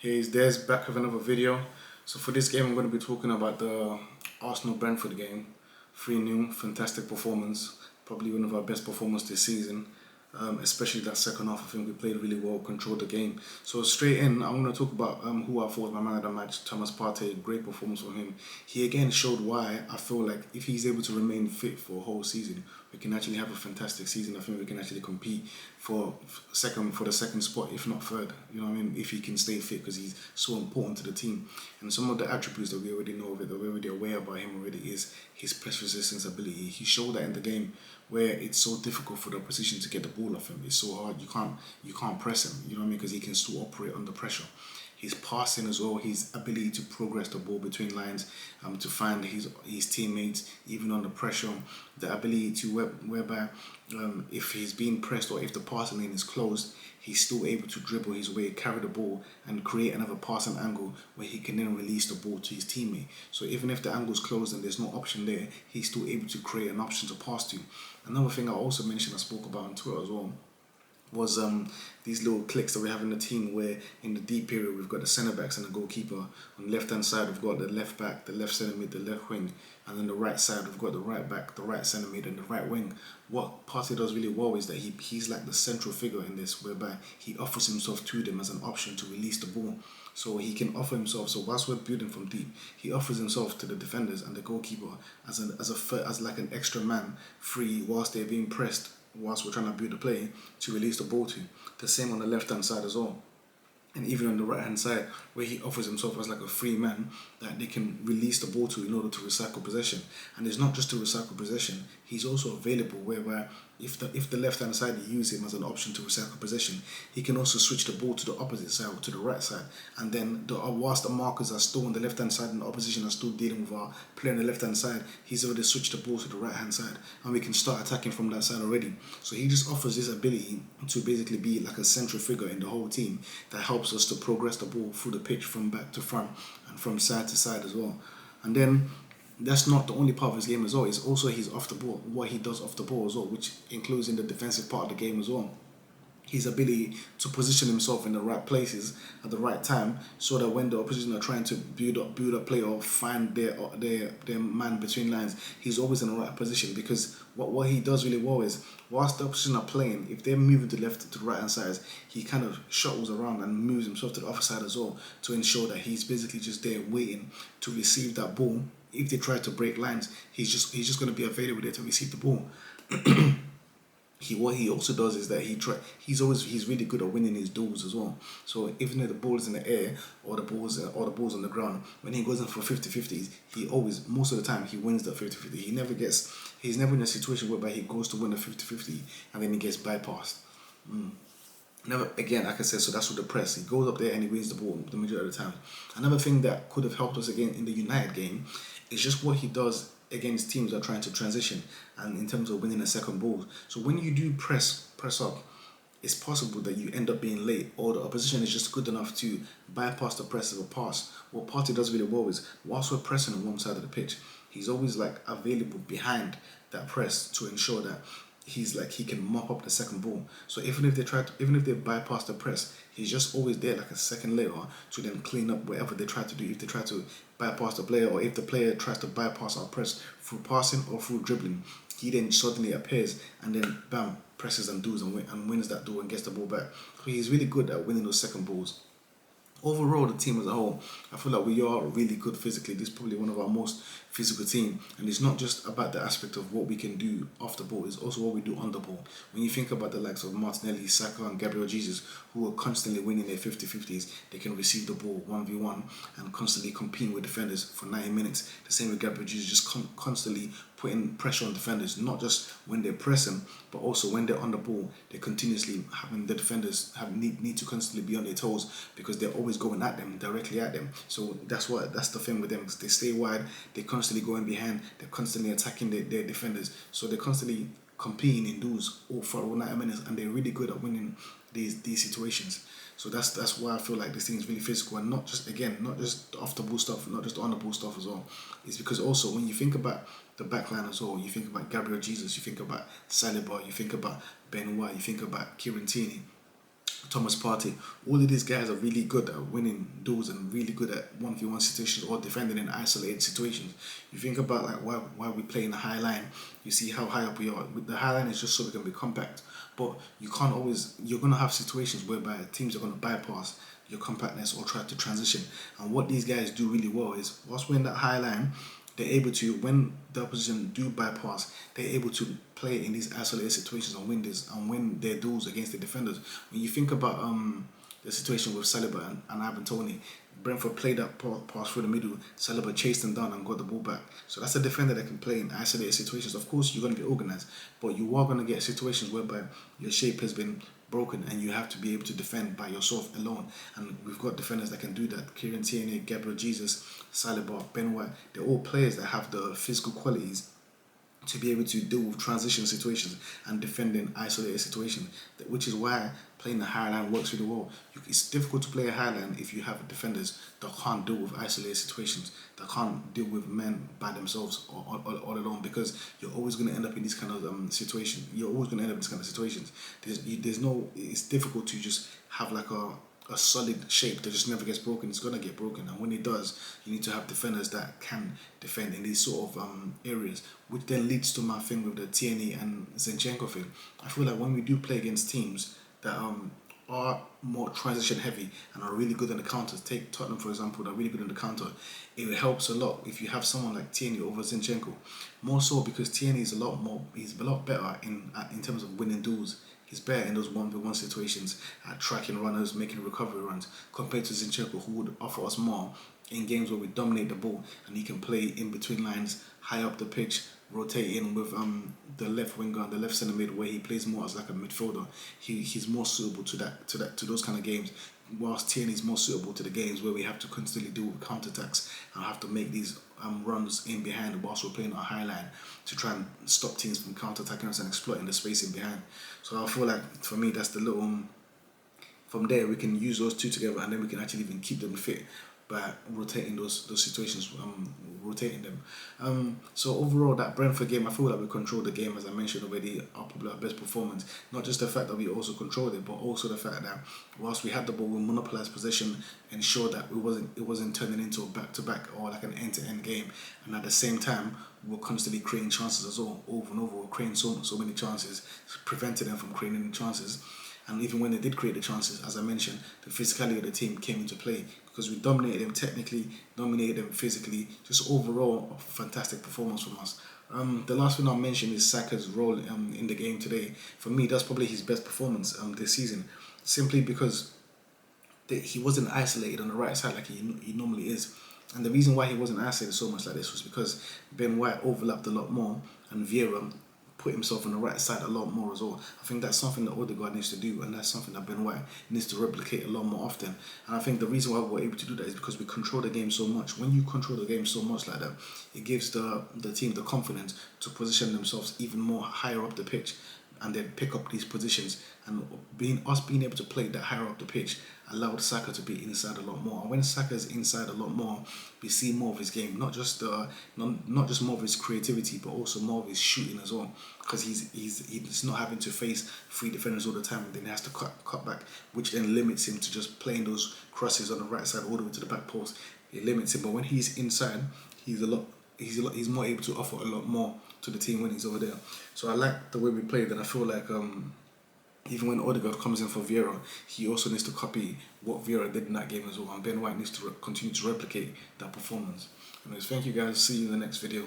Hey, it's Des back with another video. So for this game, I'm going to be talking about the Arsenal-Brentford game. 3-0, fantastic performance. Probably one of our best performances this season. Especially that second half, I think we played really well, controlled the game. So straight in, I'm going to talk about who I thought was my man of the match, Thomas Partey. Great performance from him. He again showed why I feel like if he's able to remain fit for a whole season, we can actually have a fantastic season. I think we can actually compete for the second spot, if not third. You know what I mean? If he can stay fit, because he's so important to the team. And some of the attributes that we already know of it, that we're already aware about him already, is his press resistance ability. He showed that in the game where it's so difficult for the opposition to get the ball off him. It's so hard. You can't press him. You know what I mean? Because he can still operate under pressure. His passing as well, his ability to progress the ball between lines, to find his teammates even under pressure, the ability to whereby if he's being pressed or if the passing lane is closed, he's still able to dribble his way, carry the ball, and create another passing angle where he can then release the ball to his teammate. So even if the angle's closed and there's no option there, he's still able to create an option to pass to. Another thing I also mentioned, I spoke about on Twitter as well, was these little clicks that we have in the team, where in the deep period we've got the centre backs and the goalkeeper. On the left hand side we've got the left back, the left centre mid, the left wing, and then the right side we've got the right back, the right centre mid, and the right wing. What Partey does really well is that he's like the central figure in this, whereby he offers himself to them as an option to release the ball. So he can offer himself. So whilst we're building from deep, he offers himself to the defenders and the goalkeeper as like an extra man, free whilst they're being pressed, whilst we're trying to build the play to release the ball to. The same on the left hand side as well. And even on the right hand side, where he offers himself as like a free man that they can release the ball to in order to recycle possession. And it's not just to recycle possession, he's also available whereby if the left hand side you use him as an option to recycle possession, he can also switch the ball to the opposite side, to the right side. And then whilst the markers are still on the left hand side and the opposition are still dealing with our player on the left hand side, he's already switched the ball to the right hand side, and we can start attacking from that side already. So he just offers this ability to basically be like a central figure in the whole team that helps us to progress the ball through the pitch from back to front and from side to side as well. And then that's not the only part of his game as well. It's also his off the ball, what he does off the ball as well, which includes in the defensive part of the game as well. His ability to position himself in the right places at the right time, so that when the opposition are trying to build up play or find their man between lines, he's always in the right position. Because what he does really well is, whilst the opposition are playing, if they're moving to the left to the right hand side, he kind of shuttles around and moves himself to the other side as well, to ensure that he's basically just there waiting to receive that ball. If they try to break lines, he's just going to be available there to receive the ball. What he also does is that he's really good at winning his duels as well. So even if the ball is in the air or the ball's on the ground, when he goes in for 50-50s, he always, most of the time, he wins that 50-50. He's never in a situation whereby he goes to win a 50-50 and then he gets bypassed. Never again, like I said, so that's with the press. He goes up there and he wins the ball the majority of the time. Another thing that could have helped us again in the United game is just what he does against teams that are trying to transition and in terms of winning a second ball. So when you do press up, it's possible that you end up being late, or the opposition is just good enough to bypass the press of a pass. What Partey does really well is, whilst we're pressing on one side of the pitch, he's always like available behind that press to ensure that he can mop up the second ball. So even if they bypass the press, he's just always there like a second layer to then clean up whatever they try to do. If they try to bypass the player, or if the player tries to bypass our press through passing or through dribbling, he then suddenly appears and then bam, presses and does and wins that duel and gets the ball back. So he's really good at winning those second balls. Overall, the team as a whole, I feel like we are really good physically. This is probably one of our most physical team, and it's not just about the aspect of what we can do off the ball, it's also what we do on the ball. When you think about the likes of Martinelli, Saka and Gabriel Jesus, who are constantly winning their 50-50s, they can receive the ball 1v1 and constantly competing with defenders for 90 minutes. The same with Gabriel Jesus, just constantly putting pressure on defenders, not just when they're pressing, but also when they're on the ball. They're continuously having the defenders need to constantly be on their toes, because they're always going at them, directly at them. So that's the thing with them. They stay wide, they're constantly going behind, they're constantly attacking their defenders. So they're constantly competing in duels all for all 90 minutes, and they're really good at winning these situations. So that's why I feel like this thing is really physical, and not just off the ball stuff, not just on the ball stuff as well. It's because also when you think about the back line as well, you think about Gabriel Jesus, you think about Saliba, you think about Ben White, you think about Kieran Tierney. Thomas Partey. All of these guys are really good at winning duels and really good at 1v1 situations or defending in isolated situations. You think about like why we play in the high line, you see how high up we are. The high line is just so we can be compact, but you can't always, you're going to have situations whereby teams are going to bypass your compactness or try to transition. And what these guys do really well is, whilst we're in that high line, they're able to, when the opposition do bypass, they're able to play in these isolated situations and win their duels against the defenders. When you think about the situation with Saliba and Ivan Toney, Brentford played that pass through the middle, Saliba chased them down and got the ball back. So that's a defender that can play in isolated situations. Of course, you're going to be organised, but you are going to get situations whereby your shape has been broken and you have to be able to defend by yourself alone. And we've got defenders that can do that. Kieran Tierney, Gabriel Jesus, Saliba, Ben White, they're all players that have the physical qualities to be able to deal with transition situations and defend in isolated situations, which is why playing the high line works really well. It's difficult to play a high line if you have defenders that can't deal with isolated situations, that can't deal with men by themselves or all alone, because you're always going to end up in these kind of situations. You're always going to end up in these kind of situations. It's difficult to just have like a solid shape that just never gets broken. It's going to get broken, and when it does, you need to have defenders that can defend in these sort of areas, which then leads to my thing with the Tierney and Zinchenko thing. I feel like when we do play against teams that are more transition heavy and are really good on the counters, take Tottenham for example, they're really good on the counter, it helps a lot if you have someone like Tierney over Zinchenko, more so because Tierney is a lot better in terms of winning duels. He's better in those 1v1 situations at tracking runners, making recovery runs, compared to Zinchenko, who would offer us more in games where we dominate the ball and he can play in between lines, high up the pitch, rotate in with the left winger and the left centre mid, where he plays more as like a midfielder. He's more suitable to those kind of games, whilst Tierney's more suitable to the games where we have to constantly deal with counter-attacks and have to make these runs in behind whilst we're playing our high line to try and stop teams from counter-attacking us and exploiting the space in behind. So I feel like for me that's the little, from there we can use those two together and then we can actually even keep them fit by rotating those situations, rotating them. So overall, that Brentford game, I feel like we controlled the game, as I mentioned already, our best performance. Not just the fact that we also controlled it, but also the fact that whilst we had the ball, we monopolised possession, ensured that it wasn't turning into a back-to-back or like an end-to-end game. And at the same time, we were constantly creating chances as well, over and over. We were creating so many chances, preventing them from creating any chances. And even when they did create the chances, as I mentioned, the physicality of the team came into play because we dominated them technically, dominated them physically. Just overall, a fantastic performance from us. The last thing I'll mention is Saka's role in the game today. For me, that's probably his best performance this season, simply because he wasn't isolated on the right side like he normally is. And the reason why he wasn't isolated so much like this was because Ben White overlapped a lot more and Vieira put himself on the right side a lot more as well. I think that's something that Odegaard needs to do, and that's something that Ben White needs to replicate a lot more often. And I think the reason why we're able to do that is because we control the game so much. When you control the game so much like that, it gives the team the confidence to position themselves even more higher up the pitch and then pick up these positions. And being able to play that higher up the pitch allowed Saka to be inside a lot more. And when Saka's inside a lot more, we see more of his game, not just more of his creativity, but also more of his shooting as well. Because he's not having to face three defenders all the time, and then he has to cut back, which then limits him to just playing those crosses on the right side all the way to the back post. It limits him. But when he's inside, he's more able to offer a lot more to the team when he's over there. So I like the way we played, and I feel like even when Odegaard comes in for Vieira, he also needs to copy what Vieira did in that game as well, and Ben White needs to continue to replicate that performance. Anyways, thank you guys, see you in the next video.